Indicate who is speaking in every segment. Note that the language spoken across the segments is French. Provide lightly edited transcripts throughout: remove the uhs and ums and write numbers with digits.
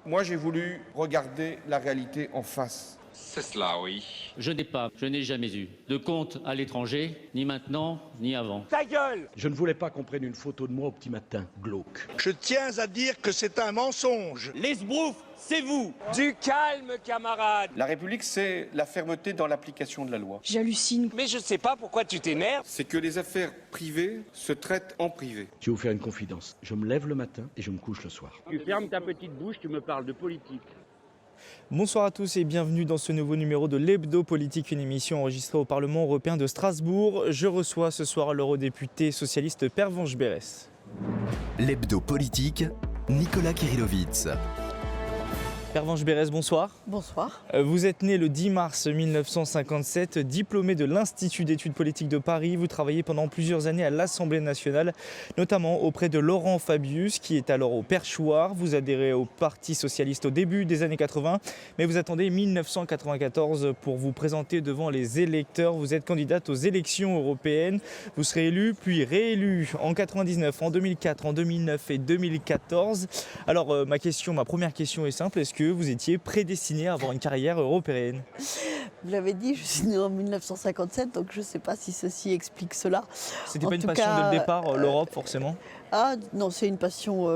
Speaker 1: Moi, j'ai voulu regarder la réalité en face.
Speaker 2: C'est cela, oui.
Speaker 3: Je n'ai jamais eu de compte à l'étranger, ni maintenant, ni avant.
Speaker 4: Ta gueule!
Speaker 5: Je ne voulais pas qu'on prenne une photo de moi au petit matin, glauque.
Speaker 6: Je tiens à dire que c'est un mensonge.
Speaker 4: Les sbroufs, c'est vous! Du calme, camarade!
Speaker 1: La République, c'est la fermeté dans l'application de la loi.
Speaker 7: J'hallucine.
Speaker 4: Mais je sais pas pourquoi tu t'énerves.
Speaker 1: C'est que les affaires privées se traitent en privé.
Speaker 5: Je vais vous faire une confidence. Je me lève le matin et je me couche le soir.
Speaker 8: Tu fermes ta petite bouche, tu me parles de politique.
Speaker 9: Bonsoir à tous et bienvenue dans ce nouveau numéro de l'Hebdo Politique, une émission enregistrée au Parlement européen de Strasbourg. Je reçois ce soir l'eurodéputé socialiste Pervenche Berès.
Speaker 10: L'Hebdo Politique, Nicolas Kirillovitz.
Speaker 9: Pervenche Berès, bonsoir.
Speaker 7: Bonsoir.
Speaker 9: Vous êtes né le 10 mars 1957, diplômé de l'Institut d'études politiques de Paris. Vous travaillez pendant plusieurs années à l'Assemblée nationale, notamment auprès de Laurent Fabius, qui est alors au perchoir. Vous adhérez au Parti socialiste au début des années 80, mais vous attendez 1994 pour vous présenter devant les électeurs. Vous êtes candidate aux élections européennes. Vous serez élu, puis réélu en 99, en 2004, en 2009 et 2014. Alors ma première question est simple. Est-ce que vous étiez prédestiné à avoir une carrière européenne?
Speaker 7: Vous l'avez dit, je suis née en 1957, donc je ne sais pas si ceci explique cela.
Speaker 9: C'était pas une passion dès le départ, l'Europe forcément? Ah
Speaker 7: non, c'est une passion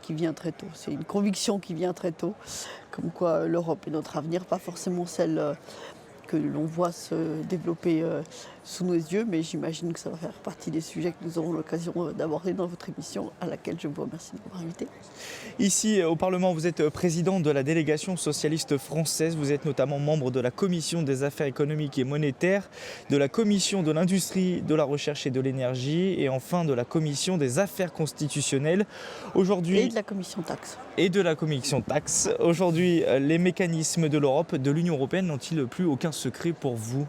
Speaker 7: qui vient très tôt, c'est une conviction qui vient très tôt, comme quoi l'Europe est notre avenir, pas forcément celle que l'on voit se développer sous nos yeux, mais j'imagine que ça va faire partie des sujets que nous aurons l'occasion d'aborder dans votre émission, à laquelle je vous remercie de m'avoir invité.
Speaker 9: Ici, au Parlement, vous êtes président de la délégation socialiste française. Vous êtes notamment membre de la Commission des affaires économiques et monétaires, de la Commission de l'industrie, de la recherche et de l'énergie, et enfin de la Commission des affaires constitutionnelles. Aujourd'hui,
Speaker 7: et de la Commission taxe.
Speaker 9: Et de la Commission taxe. Aujourd'hui, les mécanismes de l'Europe, de l'Union européenne, n'ont-ils plus aucun secret pour vous?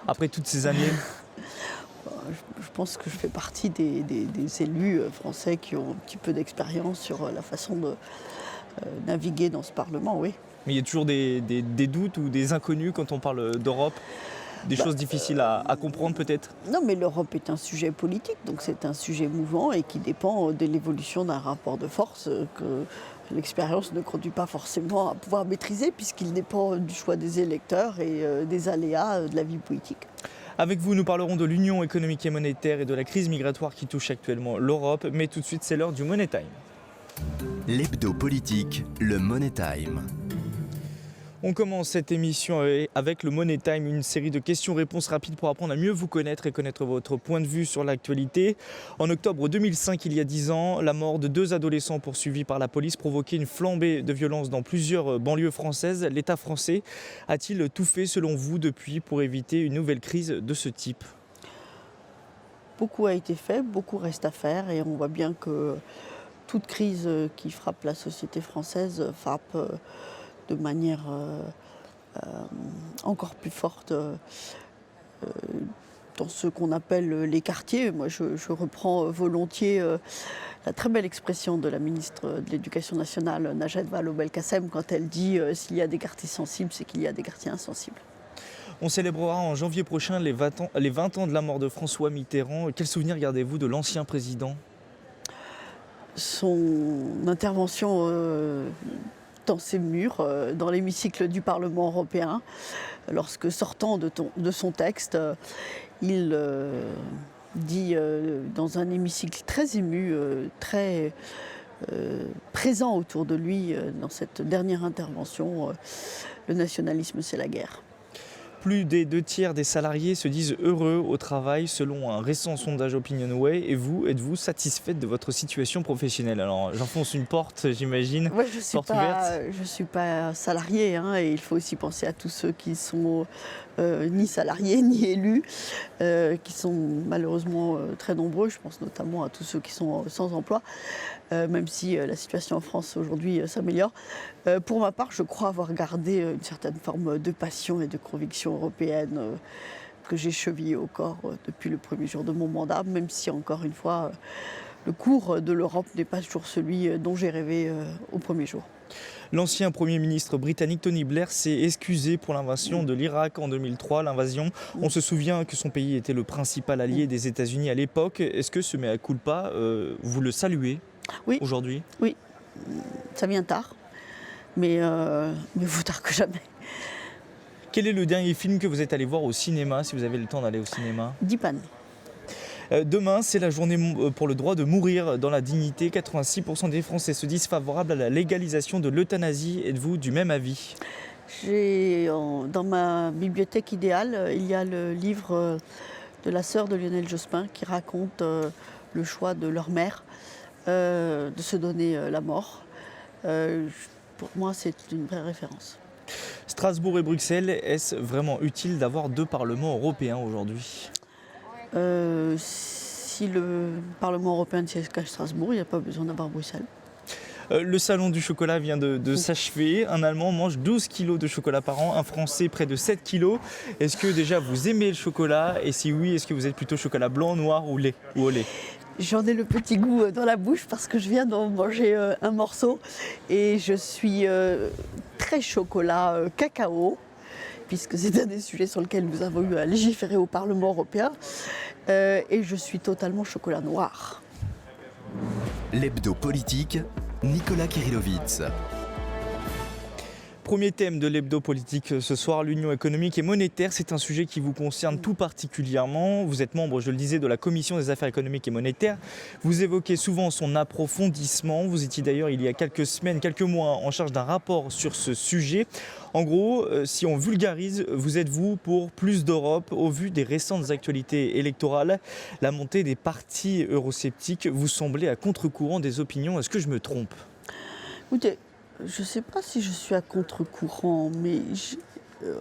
Speaker 9: Après toutes ces années?
Speaker 7: Je pense que je fais partie des élus français qui ont un petit peu d'expérience sur la façon de naviguer dans ce Parlement, oui.
Speaker 9: Mais il y a toujours des doutes ou des inconnus quand on parle d'Europe? Des choses difficiles à comprendre peut-être?
Speaker 7: Non, mais l'Europe est un sujet politique, donc c'est un sujet mouvant et qui dépend de l'évolution d'un rapport de force que l'expérience ne conduit pas forcément à pouvoir maîtriser, puisqu'il dépend du choix des électeurs et des aléas de la vie politique.
Speaker 9: Avec vous, nous parlerons de l'Union économique et monétaire et de la crise migratoire qui touche actuellement l'Europe. Mais tout de suite, c'est l'heure du Money Time.
Speaker 10: L'Hebdo Politique, le Money Time.
Speaker 9: On commence cette émission avec le Money Time, une série de questions-réponses rapides pour apprendre à mieux vous connaître et connaître votre point de vue sur l'actualité. En octobre 2005, il y a 10 ans, la mort de 2 adolescents poursuivis par la police provoquait une flambée de violence dans plusieurs banlieues françaises. L'État français a-t-il tout fait, selon vous, depuis pour éviter une nouvelle crise de ce type?
Speaker 7: Beaucoup a été fait, beaucoup reste à faire et on voit bien que toute crise qui frappe la société française frappe de manière encore plus forte dans ce qu'on appelle les quartiers. Moi, je reprends volontiers la très belle expression de la ministre de l'Éducation nationale, Najat Vallaud-Belkacem, quand elle dit « s'il y a des quartiers sensibles, c'est qu'il y a des quartiers insensibles ».
Speaker 9: On célébrera en janvier prochain les 20 ans de la mort de François Mitterrand. Quel souvenir gardez-vous de l'ancien président?
Speaker 7: Son intervention dans ces murs, dans l'hémicycle du Parlement européen, lorsque sortant de son texte, il dit dans un hémicycle très ému, très présent autour de lui dans cette dernière intervention, le nationalisme c'est la guerre.
Speaker 9: Plus des 2/3 des salariés se disent heureux au travail selon un récent sondage OpinionWay. Et vous, êtes-vous satisfaite de votre situation professionnelle? Alors j'enfonce une porte, j'imagine.
Speaker 7: Ouais, je ne suis pas salariée et il faut aussi penser à tous ceux qui sont ni salariés ni élus, qui sont malheureusement très nombreux. Je pense notamment à tous ceux qui sont sans emploi, même si la situation en France aujourd'hui s'améliore. Pour ma part, je crois avoir gardé une certaine forme de passion et de conviction européenne que j'ai chevillée au corps depuis le premier jour de mon mandat, même si, encore une fois, le cours de l'Europe n'est pas toujours celui dont j'ai rêvé au premier jour.
Speaker 9: L'ancien Premier ministre britannique Tony Blair s'est excusé pour l'invasion de l'Irak en 2003. L'invasion, on se souvient que son pays était le principal allié des États-Unis à l'époque. Est-ce que ce mea culpa, vous le saluez aujourd'hui?
Speaker 7: Oui. ça vient tard, mais vaut tard que jamais.
Speaker 9: Quel est le dernier film que vous êtes allé voir au cinéma, si vous avez le temps d'aller au cinéma?
Speaker 7: Dipan.
Speaker 9: Demain, c'est la journée pour le droit de mourir dans la dignité. 86% des Français se disent favorables à la légalisation de l'euthanasie. Êtes-vous du même avis?
Speaker 7: Dans ma bibliothèque idéale, il y a le livre de la sœur de Lionel Jospin qui raconte le choix de leur mère de se donner la mort. Pour moi, c'est une vraie référence.
Speaker 9: Strasbourg et Bruxelles, est-ce vraiment utile d'avoir 2 parlements européens aujourd'hui?
Speaker 7: Si le Parlement européen siège qu'à Strasbourg, il n'y a pas besoin d'avoir Bruxelles.
Speaker 9: Le salon du chocolat vient de s'achever. Un Allemand mange 12 kilos de chocolat par an, un Français près de 7 kilos. Est-ce que déjà vous aimez le chocolat? Et si oui, est-ce que vous êtes plutôt chocolat blanc, noir ou lait ou au lait?
Speaker 7: J'en ai le petit goût dans la bouche parce que je viens d'en manger un morceau. Et je suis très chocolat cacao, puisque c'est un des sujets sur lesquels nous avons eu à légiférer au Parlement européen. Et je suis totalement chocolat noir.
Speaker 10: L'hebdo politique, Nicolas Kirillovitz.
Speaker 9: Premier thème de l'hebdo politique ce soir, l'union économique et monétaire. C'est un sujet qui vous concerne tout particulièrement. Vous êtes membre, je le disais, de la Commission des affaires économiques et monétaires. Vous évoquez souvent son approfondissement. Vous étiez d'ailleurs il y a quelques semaines, quelques mois en charge d'un rapport sur ce sujet. En gros, si on vulgarise, vous êtes-vous pour plus d'Europe au vu des récentes actualités électorales? La montée des partis eurosceptiques vous semblait à contre-courant des opinions. Est-ce que je me trompe?
Speaker 7: Écoutez, je ne sais pas si je suis à contre-courant, mais j'ai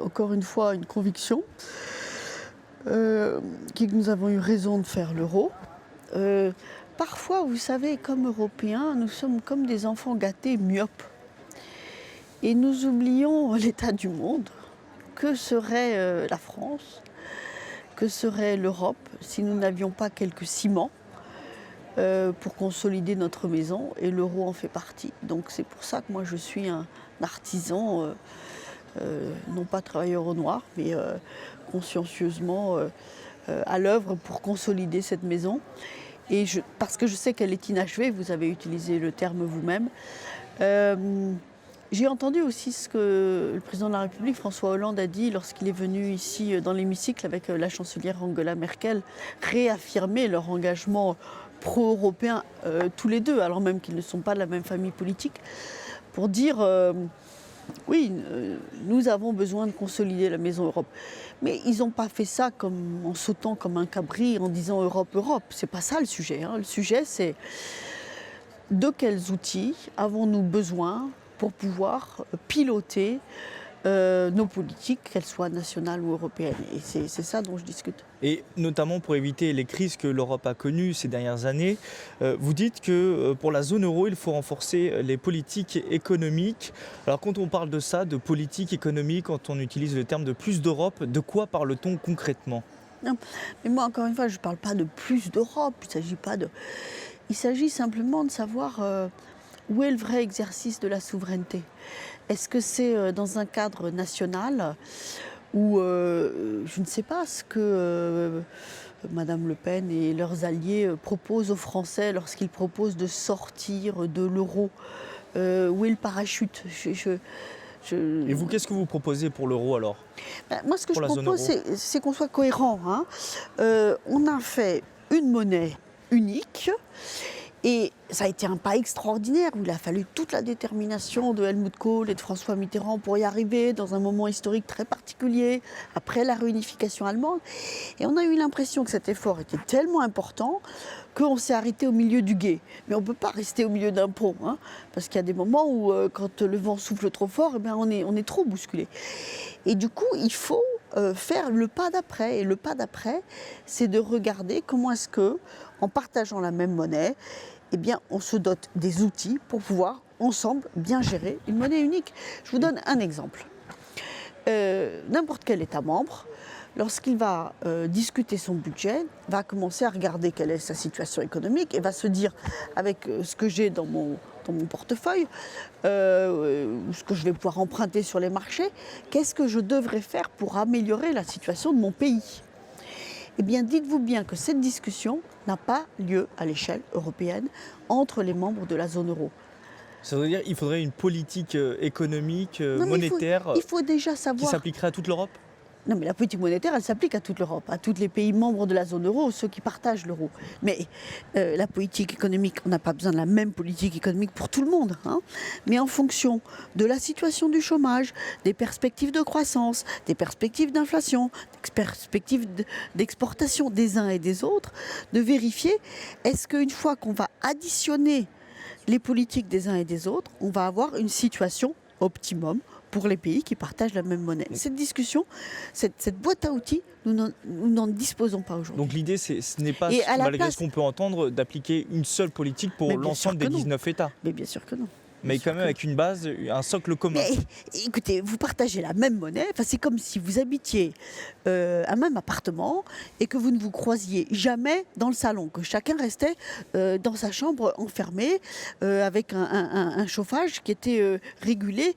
Speaker 7: encore une fois une conviction que nous avons eu raison de faire l'euro. Parfois, vous savez, comme Européens, nous sommes comme des enfants gâtés myopes. Et nous oublions l'état du monde. Que serait la France? Que serait l'Europe si nous n'avions pas quelques ciments pour consolider notre maison, et l'euro en fait partie. Donc c'est pour ça que moi je suis un artisan, non pas travailleur au noir, mais consciencieusement à l'œuvre pour consolider cette maison. Et parce que je sais qu'elle est inachevée, vous avez utilisé le terme vous-même. J'ai entendu aussi ce que le président de la République, François Hollande, a dit lorsqu'il est venu ici dans l'hémicycle avec la chancelière Angela Merkel, réaffirmer leur engagement pro-européen tous les deux, alors même qu'ils ne sont pas de la même famille politique, pour dire oui, nous avons besoin de consolider la maison Europe. Mais ils n'ont pas fait ça en sautant comme un cabri en disant Europe, Europe. C'est pas ça le sujet. Le sujet, c'est de quels outils avons-nous besoin pour pouvoir piloter nos politiques, qu'elles soient nationales ou européennes. Et c'est ça dont je discute.
Speaker 9: Et notamment pour éviter les crises que l'Europe a connues ces dernières années, vous dites que pour la zone euro, il faut renforcer les politiques économiques. Alors quand on parle de ça, de politique économique, quand on utilise le terme de plus d'Europe, de quoi parle-t-on concrètement?
Speaker 7: Non, mais moi, encore une fois, je ne parle pas de plus d'Europe. Il s'agit simplement de savoir où est le vrai exercice de la souveraineté. Est-ce que c'est dans un cadre national où, je ne sais pas, ce que Madame Le Pen et leurs alliés proposent aux Français lorsqu'ils proposent de sortir de l'euro? Où est le parachute?
Speaker 9: Et vous, qu'est-ce que vous proposez pour l'euro alors?
Speaker 7: Moi, ce que je propose, c'est qu'on soit cohérent. On a fait une monnaie unique. Et ça a été un pas extraordinaire où il a fallu toute la détermination de Helmut Kohl et de François Mitterrand pour y arriver dans un moment historique très particulier, après la réunification allemande. Et on a eu l'impression que cet effort était tellement important qu'on s'est arrêté au milieu du gué. Mais on ne peut pas rester au milieu d'un pont, parce qu'il y a des moments où, quand le vent souffle trop fort, on est trop bousculé. Et du coup, il faut faire le pas d'après. Et le pas d'après, c'est de regarder comment est-ce que, en partageant la même monnaie, on se dote des outils pour pouvoir, ensemble, bien gérer une monnaie unique. Je vous donne un exemple. N'importe quel État membre, lorsqu'il va discuter son budget, va commencer à regarder quelle est sa situation économique et va se dire, avec ce que j'ai dans mon portefeuille, ce que je vais pouvoir emprunter sur les marchés, qu'est-ce que je devrais faire pour améliorer la situation de mon pays? Eh bien, dites-vous bien que cette discussion n'a pas lieu à l'échelle européenne entre les membres de la zone euro.
Speaker 9: Ça veut dire qu'il faudrait une politique économique,
Speaker 7: Non, mais
Speaker 9: monétaire,
Speaker 7: il faut déjà
Speaker 9: qui
Speaker 7: savoir.
Speaker 9: s'appliquerait à toute l'Europe?
Speaker 7: Non, mais la politique monétaire, elle s'applique à toute l'Europe, à tous les pays membres de la zone euro, ceux qui partagent l'euro. Mais la politique économique, on n'a pas besoin de la même politique économique pour tout le monde. Hein. Mais en fonction de la situation du chômage, des perspectives de croissance, des perspectives d'inflation, des perspectives d'exportation des uns et des autres, de vérifier est-ce qu'une fois qu'on va additionner les politiques des uns et des autres, on va avoir une situation optimum pour les pays qui partagent la même monnaie. Cette discussion, cette boîte à outils, nous n'en disposons pas aujourd'hui.
Speaker 9: Donc l'idée, ce n'est pas,
Speaker 7: Et à la
Speaker 9: malgré
Speaker 7: place-
Speaker 9: ce qu'on peut entendre, d'appliquer une seule politique pour
Speaker 7: Mais bien
Speaker 9: l'ensemble
Speaker 7: sûr
Speaker 9: des
Speaker 7: que non.
Speaker 9: 19 États,
Speaker 7: Mais bien sûr que non.
Speaker 9: mais
Speaker 7: Bien
Speaker 9: quand
Speaker 7: sûr
Speaker 9: même
Speaker 7: que
Speaker 9: avec une base, un socle commun.
Speaker 7: Mais écoutez, vous partagez la même monnaie, enfin, c'est comme si vous habitiez un même appartement et que vous ne vous croisiez jamais dans le salon, que chacun restait dans sa chambre enfermé avec un chauffage qui était régulé,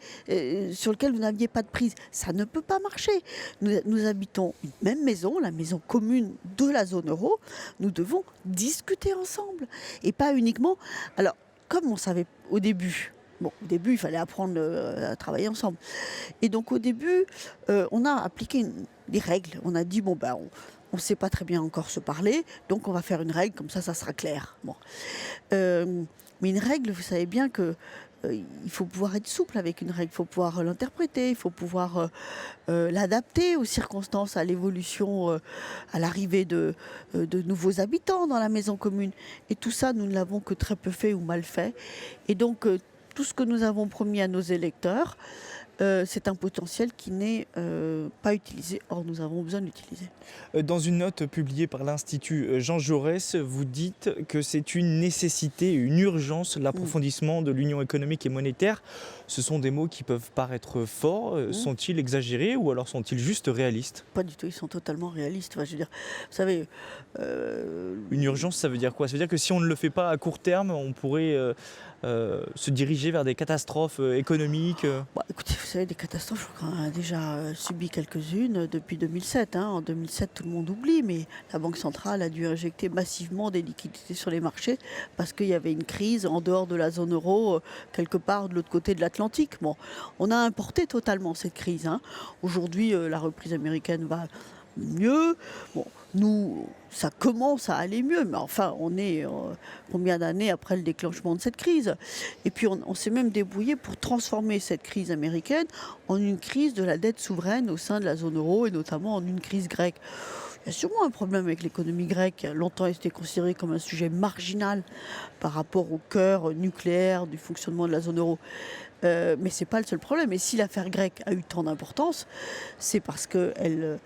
Speaker 7: sur lequel vous n'aviez pas de prise. Ça ne peut pas marcher. Nous habitons une même maison, la maison commune de la zone euro. Nous devons discuter ensemble et pas uniquement... Alors, comme on savait au début... Bon, au début, il fallait apprendre à travailler ensemble. Et donc, au début, on a appliqué des règles. On a dit, bon, ben, on ne sait pas très bien encore se parler, donc on va faire une règle, comme ça sera clair. Bon. Mais une règle, vous savez bien que il faut pouvoir être souple avec une règle, il faut pouvoir l'interpréter, il faut pouvoir l'adapter aux circonstances, à l'évolution, à l'arrivée de nouveaux habitants dans la maison commune. Et tout ça, nous ne l'avons que très peu fait ou mal fait. Et donc, tout ce que nous avons promis à nos électeurs, c'est un potentiel qui n'est pas utilisé. Or, nous avons besoin de l'utiliser.
Speaker 9: Dans une note publiée par l'Institut Jean Jaurès, vous dites que c'est une nécessité, une urgence, l'approfondissement de l'union économique et monétaire. Ce sont des mots qui peuvent paraître forts. Sont-ils exagérés ou alors sont-ils juste réalistes?
Speaker 7: Pas du tout, ils sont totalement réalistes. Enfin, je veux dire, vous savez...
Speaker 9: Une urgence, ça veut dire quoi? Ça veut dire que si on ne le fait pas à court terme, on pourrait se diriger vers des catastrophes économiques
Speaker 7: Écoutez, vous savez, des catastrophes, je crois qu'on en a déjà subi quelques-unes depuis 2007. Hein. En 2007, tout le monde oublie, mais la Banque centrale a dû injecter massivement des liquidités sur les marchés parce qu'il y avait une crise en dehors de la zone euro, quelque part de l'autre côté de l'Atlantique. Bon, on a importé totalement cette crise. Hein. Aujourd'hui, la reprise américaine va mieux. Bon, nous, ça commence à aller mieux, mais enfin, on est combien d'années après le déclenchement de cette crise? Et puis, on s'est même débrouillé pour transformer cette crise américaine en une crise de la dette souveraine au sein de la zone euro, et notamment en une crise grecque. Il y a sûrement un problème avec l'économie grecque, qui a longtemps été considéré comme un sujet marginal par rapport au cœur nucléaire du fonctionnement de la zone euro. Mais ce n'est pas le seul problème. Et si l'affaire grecque a eu tant d'importance, c'est parce qu'elle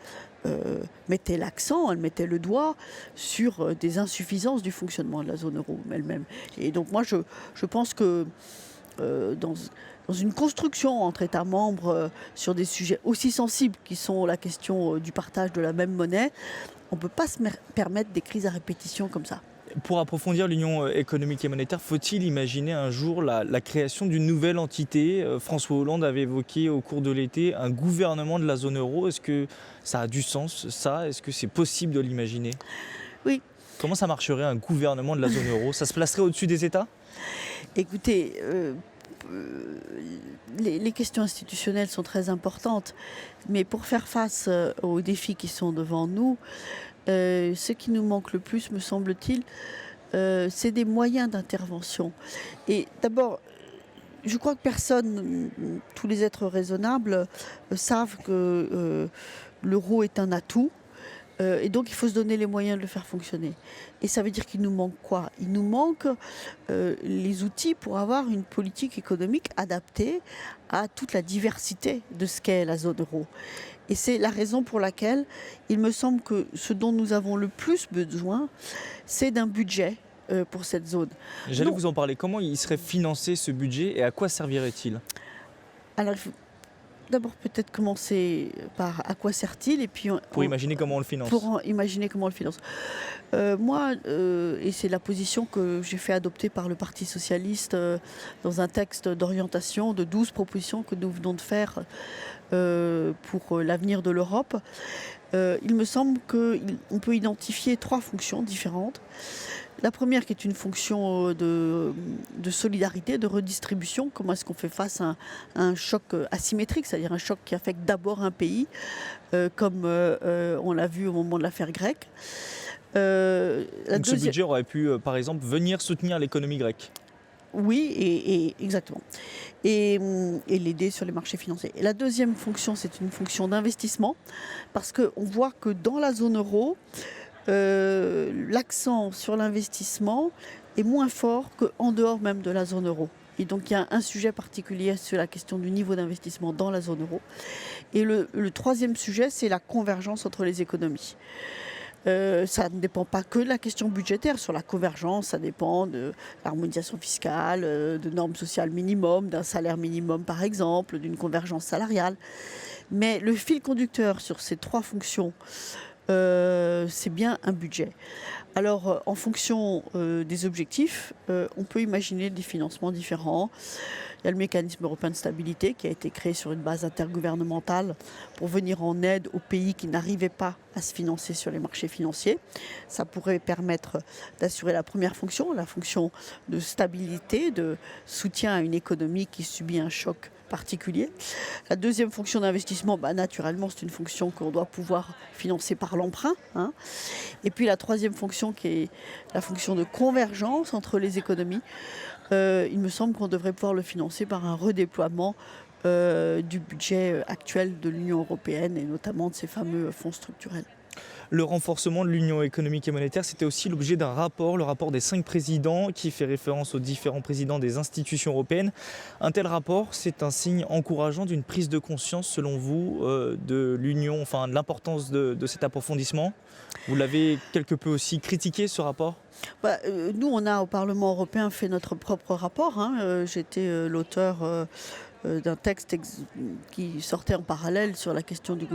Speaker 7: mettait l'accent, elle mettait le doigt sur des insuffisances du fonctionnement de la zone euro elle-même. Et donc moi, je pense que dans une construction entre États membres sur des sujets aussi sensibles qui sont la question du partage de la même monnaie, on ne peut pas se permettre des crises à répétition comme ça.
Speaker 9: Pour approfondir l'union économique et monétaire, faut-il imaginer un jour la création d'une nouvelle entité? François Hollande avait évoqué au cours de l'été un gouvernement de la zone euro. Est-ce que ça a du sens, ça? Est-ce que c'est possible de l'imaginer?
Speaker 7: Oui.
Speaker 9: Comment ça marcherait un gouvernement de la zone euro? Ça se placerait au-dessus des États?
Speaker 7: Écoutez, les questions institutionnelles sont très importantes, mais pour faire face aux défis qui sont devant nous, ce qui nous manque le plus, me semble-t-il, c'est des moyens d'intervention. Et d'abord, je crois que personne, tous les êtres raisonnables, savent que l'euro est un atout. Et donc, il faut se donner les moyens de le faire fonctionner. Et ça veut dire qu'il nous manque quoi? Il nous manque les outils pour avoir une politique économique adaptée à toute la diversité de ce qu'est la zone euro. Et c'est la raison pour laquelle il me semble que ce dont nous avons le plus besoin, c'est d'un budget pour cette zone.
Speaker 9: J'allais vous en parler. Comment il serait financé ce budget et à quoi servirait-il?
Speaker 7: Alors, il faut d'abord peut-être commencer par à quoi sert-il et puis
Speaker 9: pour imaginer comment on le finance.
Speaker 7: Pour imaginer comment on le finance. Moi, et c'est la position que j'ai fait adopter par le Parti socialiste dans un texte d'orientation de 12 propositions que nous venons de faire pour l'avenir de l'Europe. Il me semble qu'on peut identifier 3 fonctions différentes. La première qui est une fonction de solidarité, de redistribution. Comment est-ce qu'on fait face à un choc asymétrique, c'est-à-dire un choc qui affecte d'abord un pays, comme on l'a vu au moment de l'affaire grecque.
Speaker 9: Donc ce budget aurait pu, par exemple, venir soutenir l'économie grecque.
Speaker 7: Oui, exactement. Et l'aider sur les marchés financiers. Et la deuxième fonction, c'est une fonction d'investissement, parce qu'on voit que dans la zone euro, l'accent sur l'investissement est moins fort qu'en dehors même de la zone euro. Et donc il y a un sujet particulier sur la question du niveau d'investissement dans la zone euro. Et le troisième sujet, c'est la convergence entre les économies. Ça ne dépend pas que de la question budgétaire. Sur la convergence, ça dépend de l'harmonisation fiscale, de normes sociales minimum, d'un salaire minimum par exemple, d'une convergence salariale. Mais le fil conducteur sur ces trois fonctions, c'est bien un budget. Alors, en fonction des objectifs, on peut imaginer des financements différents. Il y a le mécanisme européen de stabilité qui a été créé sur une base intergouvernementale pour venir en aide aux pays qui n'arrivaient pas à se financer sur les marchés financiers. Ça pourrait permettre d'assurer la première fonction, la fonction de stabilité, de soutien à une économie qui subit un choc particulier. La deuxième fonction d'investissement, naturellement, c'est une fonction qu'on doit pouvoir financer par l'emprunt. Et puis la troisième fonction qui est la fonction de convergence entre les économies. Il me semble qu'on devrait pouvoir le financer par un redéploiement du budget actuel de l'Union européenne et notamment de ces fameux fonds structurels.
Speaker 9: Le renforcement de l'Union économique et monétaire, c'était aussi l'objet d'un rapport, le rapport des 5 présidents, qui fait référence aux différents présidents des institutions européennes. Un tel rapport, c'est un signe encourageant d'une prise de conscience, selon vous, de l'Union, enfin de l'importance de cet approfondissement. Vous l'avez quelque peu aussi critiqué, ce rapport ?
Speaker 7: Nous, on a au Parlement européen fait notre propre rapport. J'étais l'auteur d'un texte qui sortait en parallèle sur la question de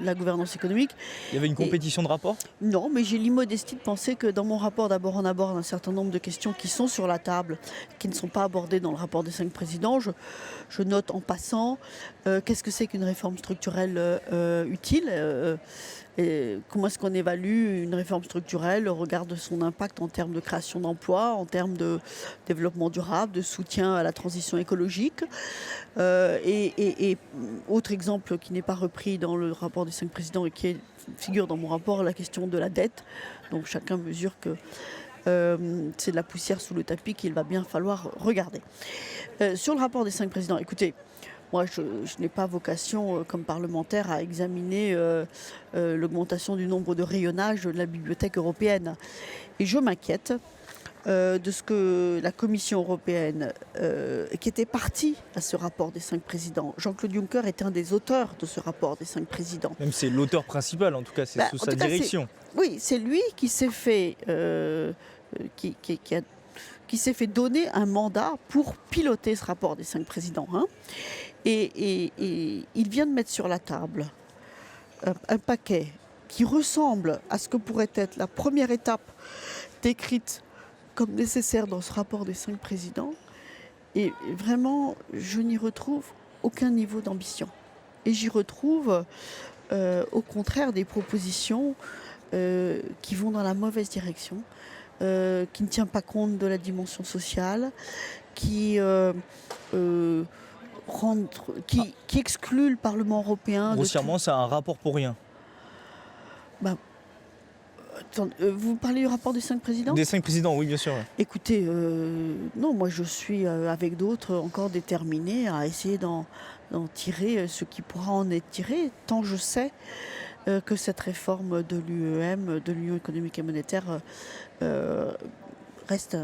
Speaker 7: la gouvernance économique.
Speaker 9: Il y avait une compétition de rapports ?
Speaker 7: Non, mais j'ai l'immodestie de penser que dans mon rapport, d'abord, on aborde un certain nombre de questions qui sont sur la table, qui ne sont pas abordées dans le rapport des 5 présidents. Je note en passant qu'est-ce que c'est qu'une réforme structurelle utile et comment est-ce qu'on évalue une réforme structurelle au regard de son impact en termes de création d'emplois, en termes de développement durable, de soutien à la transition écologique. Et autre exemple qui n'est pas repris dans le rapport des 5 présidents et qui figure dans mon rapport, la question de la dette. Donc chacun mesure que c'est de la poussière sous le tapis qu'il va bien falloir regarder. Sur le rapport des 5 présidents, écoutez, moi, je n'ai pas vocation, comme parlementaire, à examiner l'augmentation du nombre de rayonnages de la bibliothèque européenne. Et je m'inquiète de ce que la Commission européenne, qui était partie à ce rapport des 5 présidents, Jean-Claude Juncker est un des auteurs de ce rapport des 5 présidents.
Speaker 9: Même c'est l'auteur principal, en tout cas, c'est sous sa direction.
Speaker 7: Oui, c'est lui qui s'est fait... qui s'est fait donner un mandat pour piloter ce rapport des 5 présidents. Et il vient de mettre sur la table un paquet qui ressemble à ce que pourrait être la première étape décrite comme nécessaire dans ce rapport des 5 présidents. Et vraiment, je n'y retrouve aucun niveau d'ambition. Et j'y retrouve, au contraire, des propositions qui vont dans la mauvaise direction, qui ne tient pas compte de la dimension sociale, qui exclut le Parlement européen.
Speaker 9: Grossièrement, c'est un rapport pour rien.
Speaker 7: Vous parlez du rapport des 5 présidents ?
Speaker 9: Des 5 présidents, oui, bien sûr.
Speaker 7: Écoutez, non, moi je suis avec d'autres encore déterminée à essayer d'en tirer ce qui pourra en être tiré, tant je sais que cette réforme de l'UEM, de l'Union économique et monétaire, reste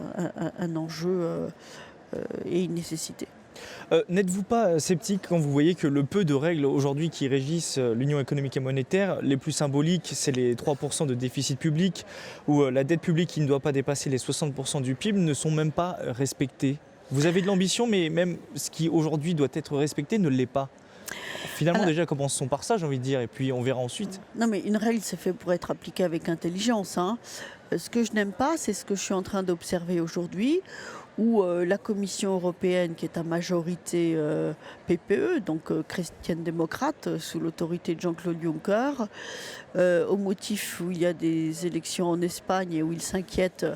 Speaker 7: un enjeu et une nécessité.
Speaker 9: N'êtes-vous pas sceptique quand vous voyez que le peu de règles aujourd'hui qui régissent l'Union économique et monétaire, les plus symboliques, c'est les 3% de déficit public ou la dette publique qui ne doit pas dépasser les 60% du PIB, ne sont même pas respectées ? Vous avez de l'ambition, mais même ce qui aujourd'hui doit être respecté ne l'est pas. Finalement, déjà, commençons par ça, j'ai envie de dire, et puis on verra ensuite.
Speaker 7: Non, mais une règle, c'est fait pour être appliquée avec intelligence. Ce que je n'aime pas, c'est ce que je suis en train d'observer aujourd'hui, où la Commission européenne, qui est à majorité PPE, donc chrétienne-démocrate, sous l'autorité de Jean-Claude Juncker, au motif où il y a des élections en Espagne et où ils s'inquiètent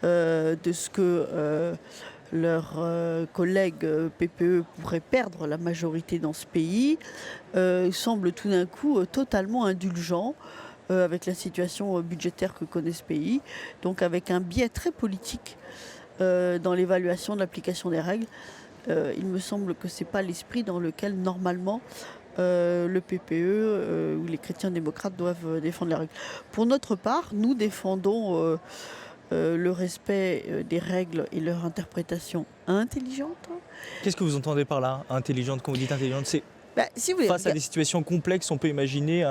Speaker 7: de ce que leurs collègues PPE pourraient perdre la majorité dans ce pays, semble tout d'un coup totalement indulgent avec la situation budgétaire que connaît ce pays, donc avec un biais très politique dans l'évaluation de l'application des règles. Il me semble que ce n'est pas l'esprit dans lequel normalement le PPE ou les chrétiens démocrates doivent défendre les règles. Pour notre part, nous défendons le respect des règles et leur interprétation intelligente.
Speaker 9: Qu'est-ce que vous entendez par là, intelligente? Quand vous dites intelligente, c'est
Speaker 7: Si vous voulez,
Speaker 9: face à des situations complexes, on peut imaginer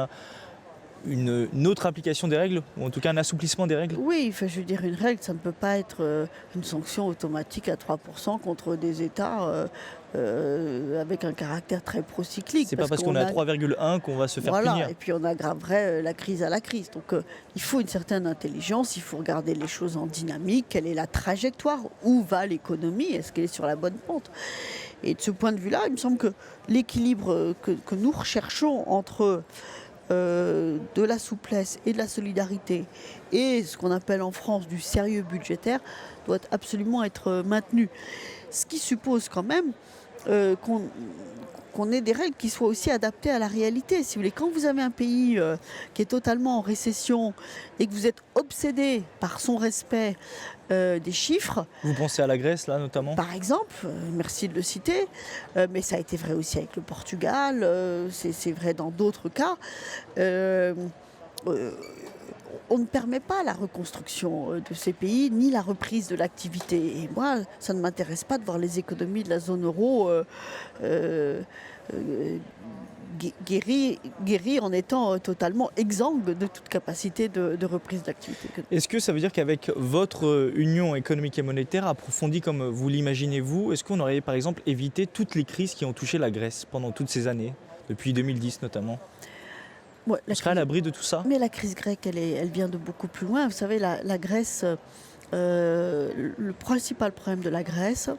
Speaker 9: une autre application des règles, ou en tout cas un assouplissement des règles?
Speaker 7: Oui, enfin, je veux dire, une règle, ça ne peut pas être une sanction automatique à 3% contre des États avec un caractère très procyclique.
Speaker 9: C'est pas parce qu'on est à 3,1 qu'on va se faire punir.
Speaker 7: Et puis on aggraverait la crise à la crise. Donc il faut une certaine intelligence, il faut regarder les choses en dynamique, quelle est la trajectoire, où va l'économie, est-ce qu'elle est sur la bonne pente. Et de ce point de vue-là, il me semble que l'équilibre que nous recherchons entre de la souplesse et de la solidarité et ce qu'on appelle en France du sérieux budgétaire doit absolument être maintenu. Ce qui suppose quand même qu'on ait des règles qui soient aussi adaptées à la réalité. Si vous voulez, quand vous avez un pays qui est totalement en récession et que vous êtes obsédé par son respect des chiffres.
Speaker 9: Vous pensez à la Grèce, là, notamment?
Speaker 7: Par exemple, merci de le citer, mais ça a été vrai aussi avec le Portugal, c'est vrai dans d'autres cas. On ne permet pas la reconstruction de ces pays, ni la reprise de l'activité. Et moi, ça ne m'intéresse pas de voir les économies de la zone euro guérir en étant totalement exsangues de toute capacité de reprise d'activité.
Speaker 9: Est-ce que ça veut dire qu'avec votre union économique et monétaire approfondie comme vous l'imaginez vous, est-ce qu'on aurait par exemple évité toutes les crises qui ont touché la Grèce pendant toutes ces années, depuis 2010 notamment?
Speaker 7: Ouais,
Speaker 9: on serait à l'abri de tout ça?
Speaker 7: Mais la crise grecque, elle vient de beaucoup plus loin. Vous savez, la Grèce, le principal problème de la Grèce,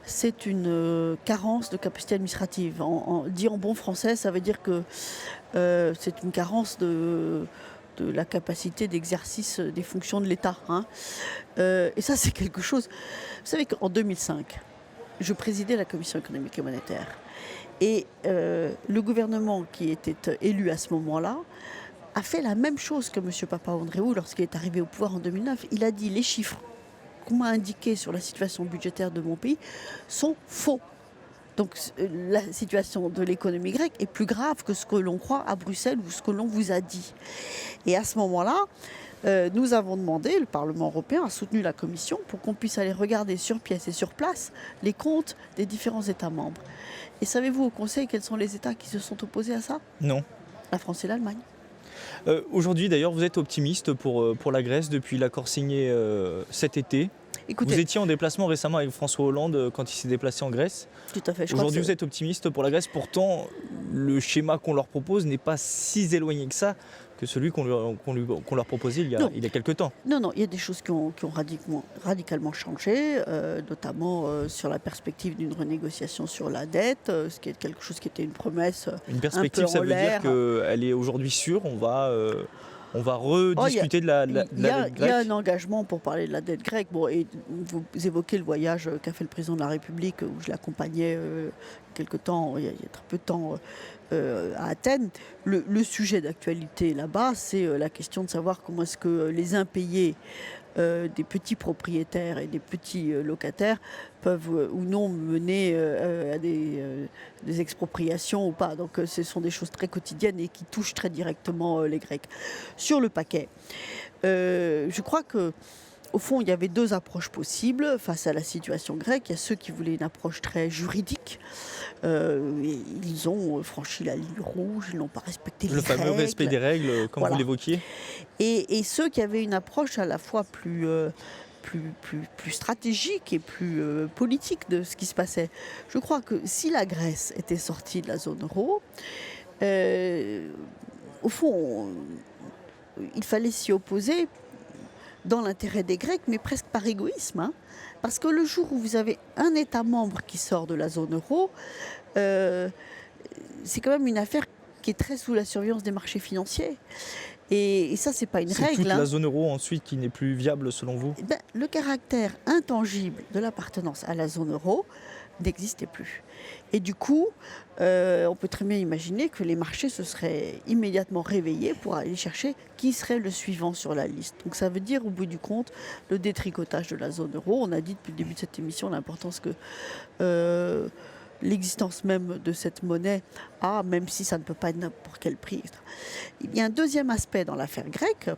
Speaker 7: c'est une carence de capacité administrative. Dit en bon français, ça veut dire que c'est une carence de la capacité d'exercice des fonctions de l'État. Et ça, c'est quelque chose... Vous savez qu'en 2005, je présidais la Commission économique et monétaire. Et le gouvernement qui était élu à ce moment-là a fait la même chose que M. Papandréou lorsqu'il est arrivé au pouvoir en 2009. Il a dit les chiffres qu'on m'a indiqués sur la situation budgétaire de mon pays sont faux. Donc la situation de l'économie grecque est plus grave que ce que l'on croit à Bruxelles ou ce que l'on vous a dit. Et à ce moment-là, nous avons demandé, le Parlement européen a soutenu la Commission pour qu'on puisse aller regarder sur pièce et sur place les comptes des différents États membres. Et savez-vous au Conseil quels sont les États qui se sont opposés à ça?
Speaker 9: Non.
Speaker 7: La France et l'Allemagne.
Speaker 9: Aujourd'hui d'ailleurs, vous êtes optimiste pour la Grèce depuis l'accord signé cet été. Écoutez, vous étiez en déplacement récemment avec François Hollande quand il s'est déplacé en Grèce.
Speaker 7: Tout à fait.
Speaker 9: Aujourd'hui, vous êtes optimiste pour la Grèce. Pourtant, le schéma qu'on leur propose n'est pas si éloigné que ça que celui qu'on leur proposait il y a quelques temps.
Speaker 7: Non, il y a des choses qui ont radicalement changé, notamment sur la perspective d'une renégociation sur la dette, ce qui est quelque chose qui était une promesse.
Speaker 9: Une perspective, ça veut dire qu'elle est aujourd'hui sûre, on va rediscuter de la dette grecque.
Speaker 7: Il y a un engagement pour parler de la dette grecque. Bon, et vous évoquez le voyage qu'a fait le président de la République, où je l'accompagnais quelque temps, il y a très peu de temps, à Athènes. Le sujet d'actualité là-bas, c'est la question de savoir comment est-ce que les impayés des petits propriétaires et des petits locataires peuvent ou non mener à des expropriations ou pas. Donc ce sont des choses très quotidiennes et qui touchent très directement les Grecs. Sur le paquet, je crois que au fond, il y avait deux approches possibles face à la situation grecque. Il y a ceux qui voulaient une approche très juridique. Ils ont franchi la ligne rouge, ils n'ont pas respecté les règles.
Speaker 9: Le fameux respect des règles, comme vous l'évoquiez.
Speaker 7: Et ceux qui avaient une approche à la fois plus stratégique et plus politique de ce qui se passait. Je crois que si la Grèce était sortie de la zone euro, au fond, il fallait s'y opposer dans l'intérêt des Grecs, mais presque par égoïsme, hein, parce que le jour où vous avez un État membre qui sort de la zone euro, c'est quand même une affaire qui est très sous la surveillance des marchés financiers. Et ça, c'est pas une
Speaker 9: C'est
Speaker 7: règle.
Speaker 9: toute la zone euro ensuite qui n'est plus viable selon vous?
Speaker 7: Le caractère intangible de l'appartenance à la zone euro n'existait plus. Et du coup, on peut très bien imaginer que les marchés se seraient immédiatement réveillés pour aller chercher qui serait le suivant sur la liste. Donc ça veut dire, au bout du compte, le détricotage de la zone euro. On a dit depuis le début de cette émission l'importance que l'existence même de cette monnaie a, même si ça ne peut pas être n'importe quel prix. Il y a un deuxième aspect dans l'affaire grecque,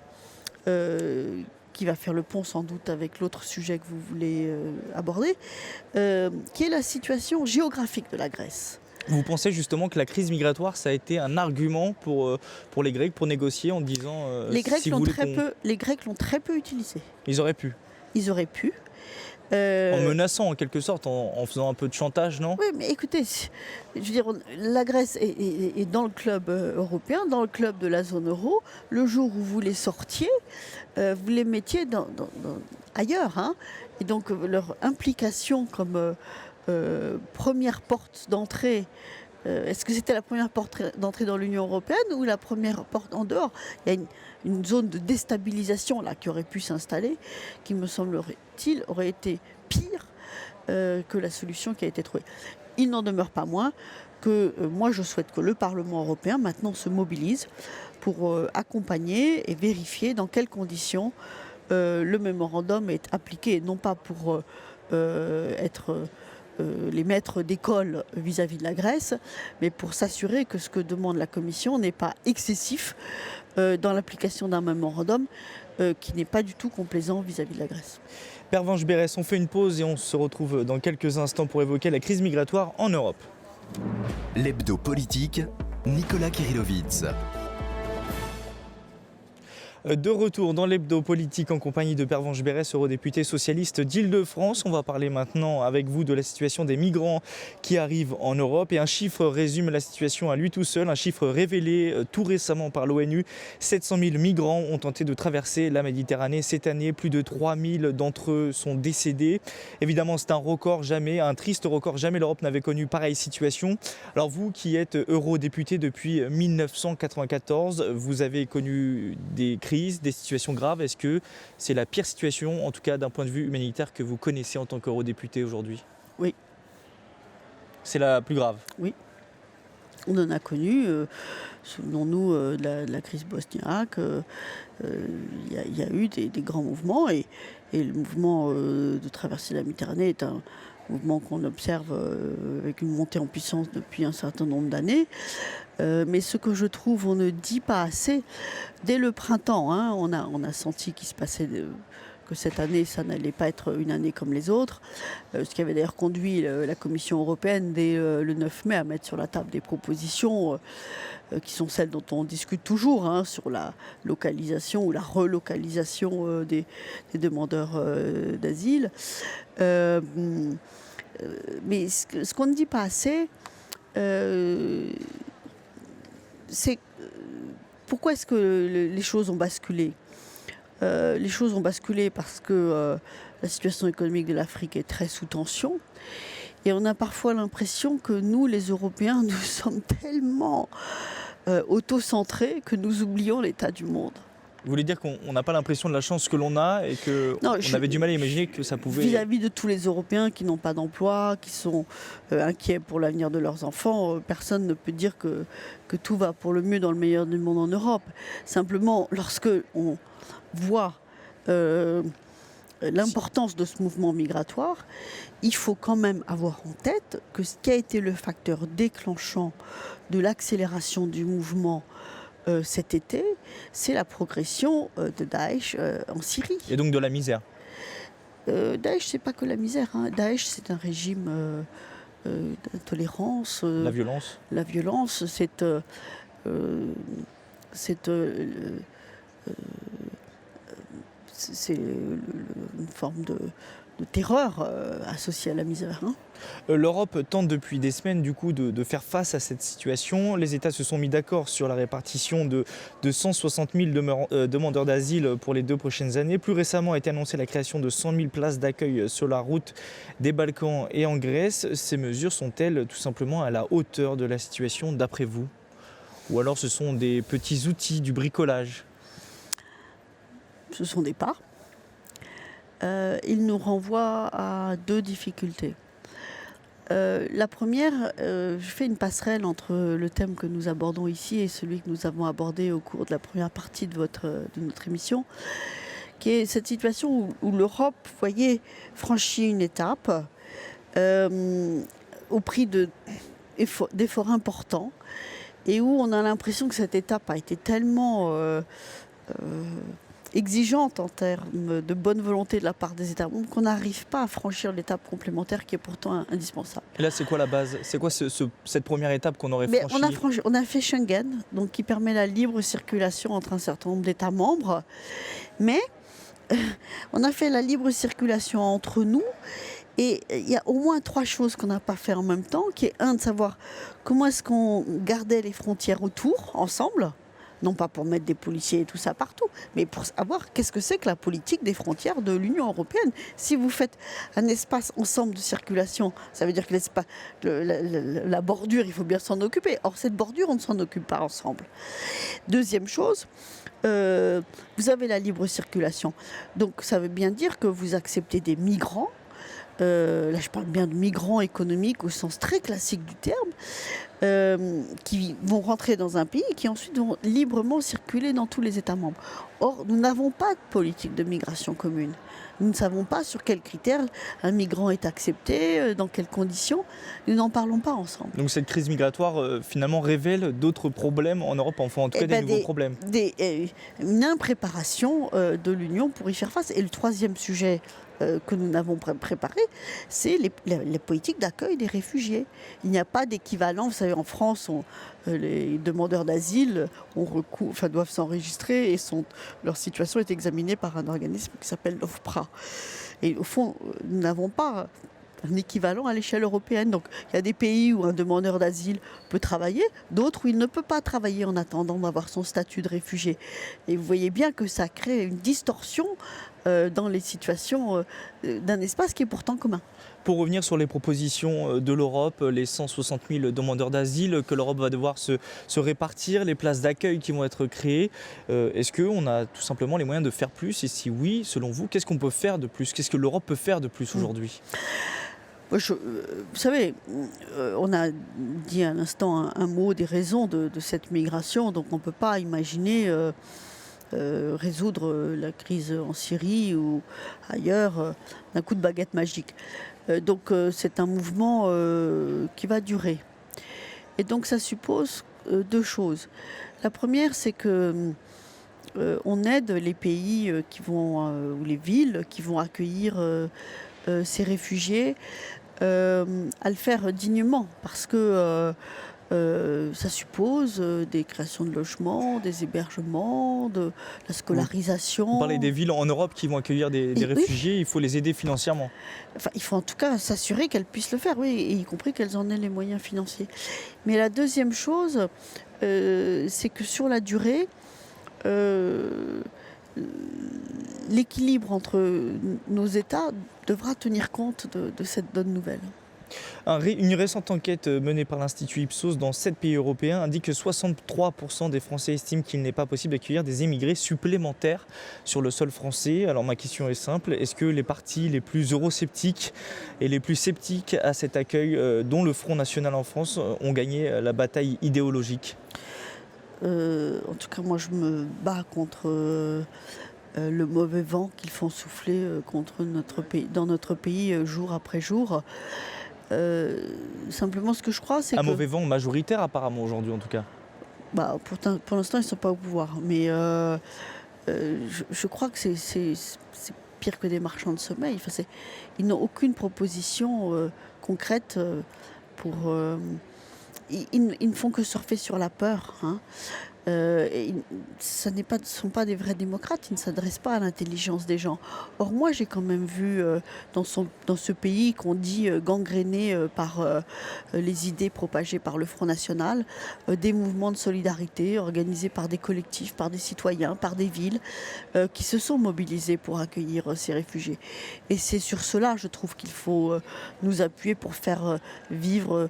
Speaker 7: qui va faire le pont sans doute avec l'autre sujet que vous voulez aborder, qui est la situation géographique de la Grèce.
Speaker 9: Vous pensez justement que la crise migratoire, ça a été un argument pour les Grecs pour négocier en disant
Speaker 7: les Grecs
Speaker 9: si
Speaker 7: l'ont
Speaker 9: vous voulez
Speaker 7: les Grecs l'ont très peu utilisé.
Speaker 9: Ils auraient pu.
Speaker 7: Ils auraient pu.
Speaker 9: En menaçant en quelque sorte, en faisant un peu de chantage, non?
Speaker 7: Oui, mais écoutez, je veux dire, la Grèce est dans le club européen, dans le club de la zone euro. Le jour où vous les sortiez, vous les mettiez ailleurs. Hein. Et donc leur implication comme première porte d'entrée, est-ce que c'était la première porte d'entrée dans l'Union européenne ou la première porte en dehors? Il y a une zone de déstabilisation là qui aurait pu s'installer, qui me semblerait-il aurait été pire que la solution qui a été trouvée. Il n'en demeure pas moins que moi je souhaite que le Parlement européen maintenant se mobilise pour accompagner et vérifier dans quelles conditions le mémorandum est appliqué, non pas pour être les maîtres d'école vis-à-vis de la Grèce, mais pour s'assurer que ce que demande la Commission n'est pas excessif dans l'application d'un mémorandum qui n'est pas du tout complaisant vis-à-vis de la Grèce.
Speaker 9: Pervenche Berès, on fait une pause et on se retrouve dans quelques instants pour évoquer la crise migratoire en Europe.
Speaker 10: L'hebdo politique, Nicolas Kirillovitz.
Speaker 9: De retour dans l'hebdo politique en compagnie de Pervenche Berès, eurodéputée socialiste d'Île-de-France. On va parler maintenant avec vous de la situation des migrants qui arrivent en Europe. Et un chiffre résume la situation à lui tout seul. Un chiffre révélé tout récemment par l'ONU. 700 000 migrants ont tenté de traverser la Méditerranée cette année. Plus de 3 000 d'entre eux sont décédés. Évidemment, c'est un record jamais, un triste record. Jamais l'Europe n'avait connu pareille situation. Alors vous qui êtes eurodéputé depuis 1994, vous avez connu des crises, des situations graves. Est-ce que c'est la pire situation, en tout cas d'un point de vue humanitaire, que vous connaissez en tant qu'eurodéputé aujourd'hui?
Speaker 7: Oui.
Speaker 9: C'est la plus grave?
Speaker 7: Oui. On en a connu, souvenons-nous de la crise bosniaque, il y a eu des grands mouvements et le mouvement de traverser la Méditerranée est un mouvement qu'on observe avec une montée en puissance depuis un certain nombre d'années. Mais ce que je trouve, on ne dit pas assez, dès le printemps, hein, on a senti qu'il se passait, que cette année, ça n'allait pas être une année comme les autres, ce qui avait d'ailleurs conduit la Commission européenne dès le 9 mai à mettre sur la table des propositions qui sont celles dont on discute toujours, hein, sur la localisation ou la relocalisation des demandeurs d'asile. Mais ce qu'on ne dit pas assez, c'est pourquoi est-ce que les choses ont basculé? Les choses ont basculé parce que la situation économique de l'Afrique est très sous tension. Et on a parfois l'impression que nous, les Européens, nous sommes tellement auto-centrés que nous oublions l'état du monde.
Speaker 9: Vous voulez dire qu'on n'a pas l'impression de la chance que l'on a et qu'on avait du mal à imaginer que ça pouvait...
Speaker 7: Vis-à-vis de tous les Européens qui n'ont pas d'emploi, qui sont inquiets pour l'avenir de leurs enfants, personne ne peut dire que tout va pour le mieux dans le meilleur du monde en Europe. Simplement, lorsque on voit l'importance de ce mouvement migratoire, il faut quand même avoir en tête que ce qui a été le facteur déclenchant de l'accélération du mouvement cet été, c'est la progression de Daesh en Syrie.
Speaker 9: Et donc de la misère.
Speaker 7: Daesh, c'est pas que la misère. Hein. Daesh, c'est un régime d'intolérance.
Speaker 9: La violence.
Speaker 7: La violence, c'est une forme terreur associée à la misère.
Speaker 9: L'Europe tente depuis des semaines du coup de faire face à cette situation. Les États se sont mis d'accord sur la répartition de 160 000 demandeurs d'asile pour les 2 prochaines années. Plus récemment a été annoncée la création de 100 000 places d'accueil sur la route des Balkans et en Grèce. Ces mesures sont-elles tout simplement à la hauteur de la situation d'après vous? Ou alors ce sont des petits outils, du bricolage?
Speaker 7: Ce sont des pas. Ils nous renvoient à 2 difficultés. La première, je fais une passerelle entre le thème que nous abordons ici et celui que nous avons abordé au cours de la première partie de notre émission, qui est cette situation où l'Europe, vous voyez, franchit une étape au prix d'efforts importants et où on a l'impression que cette étape a été tellement exigeante en termes de bonne volonté de la part des États membres qu'on n'arrive pas à franchir l'étape complémentaire qui est pourtant indispensable.
Speaker 9: Et là, c'est quoi la base? C'est quoi cette première étape qu'on aurait franchie?
Speaker 7: On a fait Schengen, donc qui permet la libre circulation entre un certain nombre d'États membres, mais on a fait la libre circulation entre nous. Et il y a au moins 3 choses qu'on n'a pas fait en même temps, qui est de savoir comment est-ce qu'on gardait les frontières autour, ensemble, non pas pour mettre des policiers et tout ça partout, mais pour savoir qu'est-ce que c'est que la politique des frontières de l'Union européenne. Si vous faites un espace ensemble de circulation, ça veut dire que la bordure, il faut bien s'en occuper. Or, cette bordure, on ne s'en occupe pas ensemble. Deuxième chose, vous avez la libre circulation. Donc, ça veut bien dire que vous acceptez des migrants. Là, je parle bien de migrants économiques au sens très classique du terme, qui vont rentrer dans un pays et qui ensuite vont librement circuler dans tous les États membres. Or, nous n'avons pas de politique de migration commune. Nous ne savons pas sur quels critères un migrant est accepté, dans quelles conditions. Nous n'en parlons pas ensemble.
Speaker 9: Donc cette crise migratoire, finalement, révèle d'autres problèmes en Europe, enfin en tout cas des nouveaux problèmes.
Speaker 7: Une impréparation de l'Union pour y faire face. Et le troisième sujet que nous n'avons préparé, c'est les politiques d'accueil des réfugiés. Il n'y a pas d'équivalent. Vous savez, en France, les demandeurs d'asile doivent s'enregistrer et leur situation est examinée par un organisme qui s'appelle l'OFPRA. Et au fond, nous n'avons pas un équivalent à l'échelle européenne. Donc il y a des pays où un demandeur d'asile peut travailler, d'autres où il ne peut pas travailler en attendant d'avoir son statut de réfugié. Et vous voyez bien que ça crée une distorsion dans les situations d'un espace qui est pourtant commun.
Speaker 9: Pour revenir sur les propositions de l'Europe, les 160 000 demandeurs d'asile que l'Europe va devoir se répartir, les places d'accueil qui vont être créées, est-ce qu'on a tout simplement les moyens de faire plus? Et si oui, selon vous, qu'est-ce qu'on peut faire de plus? Qu'est-ce que l'Europe peut faire de plus aujourd'hui?
Speaker 7: Vous savez, on a dit à l'instant un mot des raisons de cette migration, donc on ne peut pas imaginer résoudre la crise en Syrie ou ailleurs d'un coup de baguette magique. Donc c'est un mouvement qui va durer. Et donc ça suppose 2 choses. La première, c'est que on aide les pays ou les villes qui vont accueillir ces réfugiés à le faire dignement, parce que ça suppose des créations de logements, des hébergements, de la scolarisation.
Speaker 9: Vous parlez des villes en Europe qui vont accueillir des réfugiés, oui. Il faut les aider financièrement.
Speaker 7: Enfin, il faut en tout cas s'assurer qu'elles puissent le faire, oui, et y compris qu'elles en aient les moyens financiers. Mais la deuxième chose, c'est que sur la durée, l'équilibre entre nos États devra tenir compte de cette bonne nouvelle.
Speaker 9: Une récente enquête menée par l'Institut Ipsos dans 7 pays européens indique que 63% des Français estiment qu'il n'est pas possible d'accueillir des émigrés supplémentaires sur le sol français. Alors ma question est simple, est-ce que les partis les plus eurosceptiques et les plus sceptiques à cet accueil, dont le Front National en France, ont gagné la bataille idéologique?
Speaker 7: En tout cas, moi je me bats contre le mauvais vent qu'ils font souffler dans notre pays jour après jour. Simplement, ce que je crois, c'est
Speaker 9: un mauvais vent majoritaire apparemment aujourd'hui en tout cas.
Speaker 7: Pour l'instant, ils ne sont pas au pouvoir. Mais je crois que c'est pire que des marchands de sommeil. Enfin, ils n'ont aucune proposition concrète pour... Ils ne font que surfer sur la peur. Hein. Et ce ne sont pas des vrais démocrates, ils ne s'adressent pas à l'intelligence des gens. Or moi j'ai quand même vu dans ce pays qu'on dit gangréné par les idées propagées par le Front National, des mouvements de solidarité organisés par des collectifs, par des citoyens, par des villes qui se sont mobilisés pour accueillir ces réfugiés. Et c'est sur cela, je trouve, qu'il faut nous appuyer pour faire vivre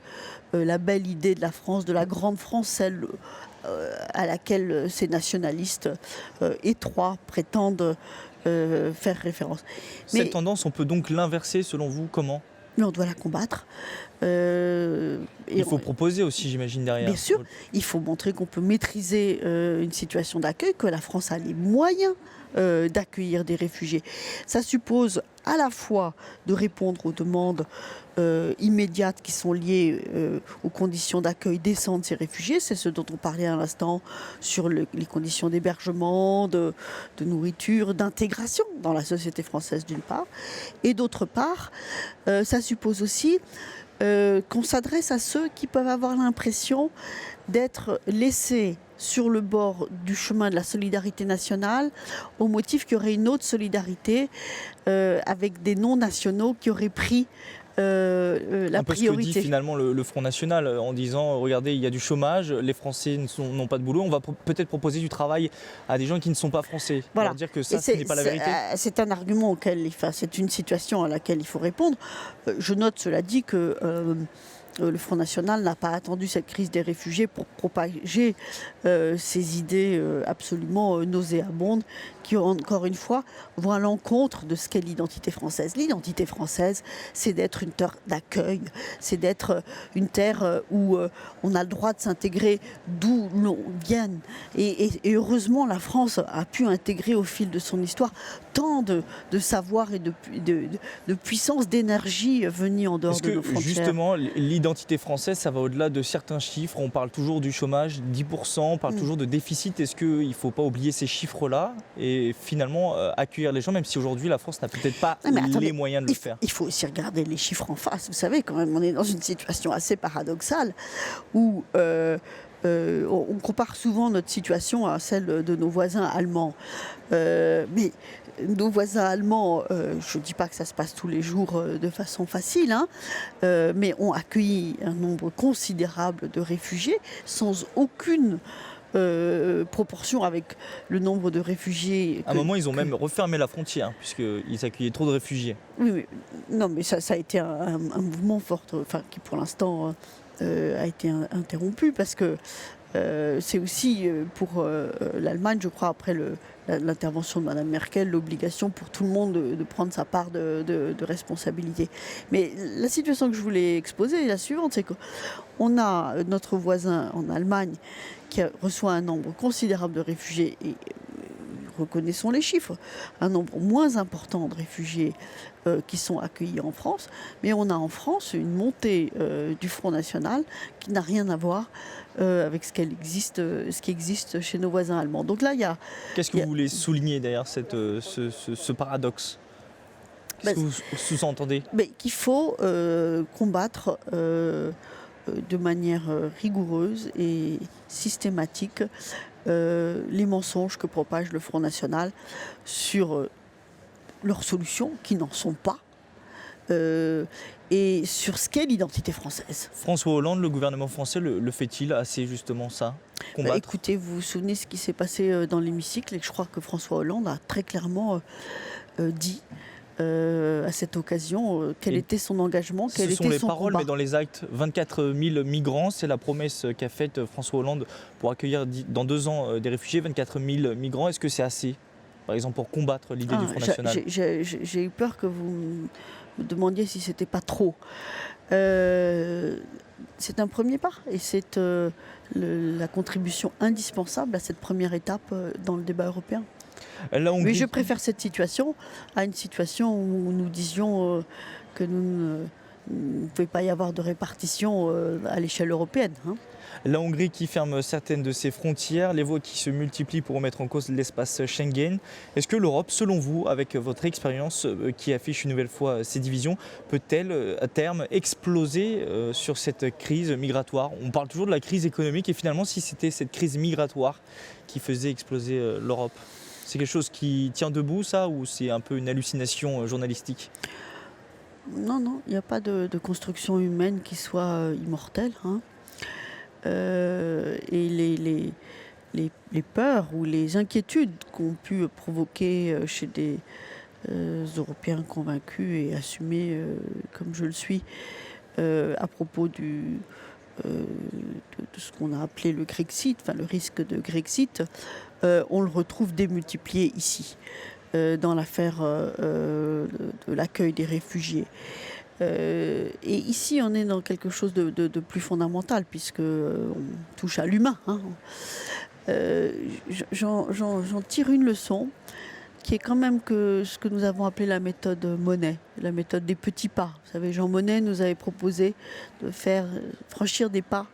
Speaker 7: la belle idée de la France, de la grande France, celle à laquelle ces nationalistes étroits prétendent faire référence.
Speaker 9: Cette tendance, on peut donc l'inverser selon vous, comment ?
Speaker 7: Mais on doit la combattre.
Speaker 9: Il faut proposer aussi, j'imagine, derrière.
Speaker 7: Bien sûr, il faut montrer qu'on peut maîtriser une situation d'accueil, que la France a les moyens d'accueillir des réfugiés. Ça suppose à la fois de répondre aux demandes immédiates qui sont liées aux conditions d'accueil décent de ces réfugiés, c'est ce dont on parlait à l'instant sur les conditions d'hébergement, de nourriture, d'intégration dans la société française d'une part, et d'autre part, ça suppose aussi qu'on s'adresse à ceux qui peuvent avoir l'impression d'être laissés sur le bord du chemin de la solidarité nationale au motif qu'il y aurait une autre solidarité avec des non-nationaux qui auraient pris la
Speaker 9: un peu
Speaker 7: priorité.
Speaker 9: Ce que dit finalement le Front National en disant regardez, il y a du chômage, les Français n'ont pas de boulot, on va peut-être proposer du travail à des gens qui ne sont pas français.
Speaker 7: Voilà.
Speaker 9: Leur dire que ça, ce n'est pas la vérité.
Speaker 7: C'est un argument c'est une situation à laquelle il faut répondre. Je note cela dit que le Front National n'a pas attendu cette crise des réfugiés pour propager ces idées absolument nauséabondes qui, encore une fois, vont à l'encontre de ce qu'est l'identité française. L'identité française, c'est d'être une terre d'accueil, c'est d'être une terre où on a le droit de s'intégrer d'où l'on vienne. Et heureusement, la France a pu intégrer au fil de son histoire tant de savoir et de puissance, d'énergie venue en dehors de nos frontières.
Speaker 9: Justement, l'identité française, ça va au-delà de certains chiffres. On parle toujours du chômage, 10%, on parle toujours de déficit. Est-ce qu'il ne faut pas oublier ces chiffres-là et finalement accueillir les gens, même si aujourd'hui la France n'a peut-être pas les moyens de le faire?
Speaker 7: Il faut aussi regarder les chiffres en face. Vous savez, quand même, on est dans une situation assez paradoxale où on compare souvent notre situation à celle de nos voisins allemands. Mais nos voisins allemands, je ne dis pas que ça se passe tous les jours de façon facile, mais ont accueilli un nombre considérable de réfugiés sans aucune proportion avec le nombre de réfugiés.
Speaker 9: À un moment, ils ont même refermé la frontière, puisqu'ils accueillaient trop de réfugiés.
Speaker 7: Oui, non, mais ça a été un mouvement fort, qui pour l'instant a été interrompu, parce que c'est aussi pour l'Allemagne, je crois, après l'intervention de Mme Merkel, l'obligation pour tout le monde de prendre sa part de responsabilité. Mais la situation que je voulais exposer est la suivante, c'est qu'on a notre voisin en Allemagne qui reçoit un nombre considérable de réfugiés, et reconnaissons les chiffres, un nombre moins important de réfugiés qui sont accueillis en France, mais on a en France une montée du Front National qui n'a rien à voir avec ce qui existe chez nos voisins allemands. Donc là,
Speaker 10: Qu'est-ce que vous voulez souligner derrière ce paradoxe? Qu'est-ce que vous sous-entendez?
Speaker 7: Qu'il faut combattre de manière rigoureuse et systématique les mensonges que propage le Front National sur leurs solutions, qui n'en sont pas, et sur ce qu'est l'identité française.
Speaker 10: François Hollande, le gouvernement français, le fait-il assez justement ça, combattre?
Speaker 7: Écoutez, vous vous souvenez ce qui s'est passé dans l'hémicycle, et je crois que François Hollande a très clairement dit à cette occasion quel était son engagement, quel était son combat.
Speaker 10: Ce sont les paroles, mais dans les actes, 24 000 migrants, c'est la promesse qu'a faite François Hollande pour accueillir dans 2 ans des réfugiés, 24 000 migrants. Est-ce que c'est assez, par exemple, pour combattre l'idée du Front National?
Speaker 7: J'ai eu peur que vous me demandiez si c'était pas trop. C'est un premier pas, et c'est la contribution indispensable à cette première étape dans le débat européen. Mais je préfère cette situation à une situation où nous disions que nous ne pouvait pas y avoir de répartition à l'échelle européenne.
Speaker 9: La Hongrie qui ferme certaines de ses frontières, les voix qui se multiplient pour remettre en cause l'espace Schengen. Est-ce que l'Europe, selon vous, avec votre expérience qui affiche une nouvelle fois ses divisions, peut-elle à terme exploser sur cette crise migratoire? On parle toujours de la crise économique et finalement si c'était cette crise migratoire qui faisait exploser l'Europe, c'est quelque chose qui tient debout ça ou c'est un peu une hallucination journalistique?
Speaker 7: Non, il n'y a pas de construction humaine qui soit immortelle, hein. Et les peurs ou les inquiétudes qu'ont pu provoquer chez des Européens convaincus et assumés comme je le suis à propos de ce qu'on a appelé le Grexit, enfin le risque de Grexit, on le retrouve démultiplié ici, dans l'affaire de l'accueil des réfugiés. Et ici, on est dans quelque chose de plus fondamental, puisqu'on touche à l'humain, hein. J'en tire une leçon, qui est quand même que ce que nous avons appelé la méthode Monnet, la méthode des petits pas. Vous savez, Jean Monnet nous avait proposé de faire franchir des pas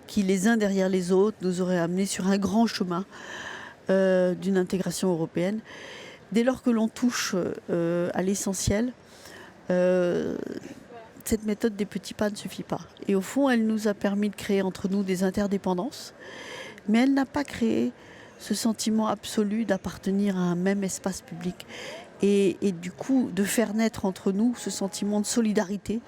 Speaker 7: qui, les uns derrière les autres, nous auraient amenés sur un grand chemin d'une intégration européenne. Dès lors que l'on touche à l'essentiel, cette méthode des petits pas ne suffit pas. Et au fond, elle nous a permis de créer entre nous des interdépendances, mais elle n'a pas créé ce sentiment absolu d'appartenir à un même espace public et du coup de faire naître entre nous ce sentiment de solidarité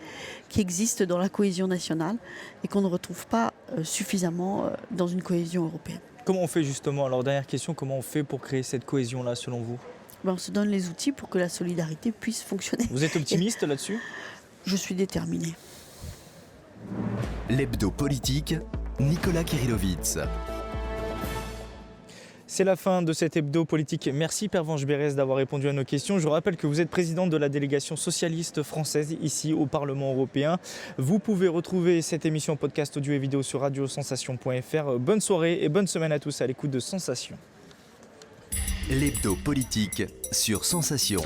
Speaker 7: qui existe dans la cohésion nationale et qu'on ne retrouve pas suffisamment dans une cohésion européenne.
Speaker 9: Comment on fait justement, alors dernière question, comment on fait pour créer cette cohésion-là selon vous?
Speaker 7: On se donne les outils pour que la solidarité puisse fonctionner.
Speaker 9: Vous êtes optimiste là-dessus?
Speaker 7: Je suis déterminée.
Speaker 2: L'hebdo politique, Nicolas Kirillovitz.
Speaker 9: C'est la fin de cet hebdo politique. Merci Pervenche Berès d'avoir répondu à nos questions. Je rappelle que vous êtes présidente de la délégation socialiste française ici au Parlement européen. Vous pouvez retrouver cette émission en podcast audio et vidéo sur radiosensation.fr. Bonne soirée et bonne semaine à tous à l'écoute de Sensation.
Speaker 2: L'hebdo politique sur Sensation.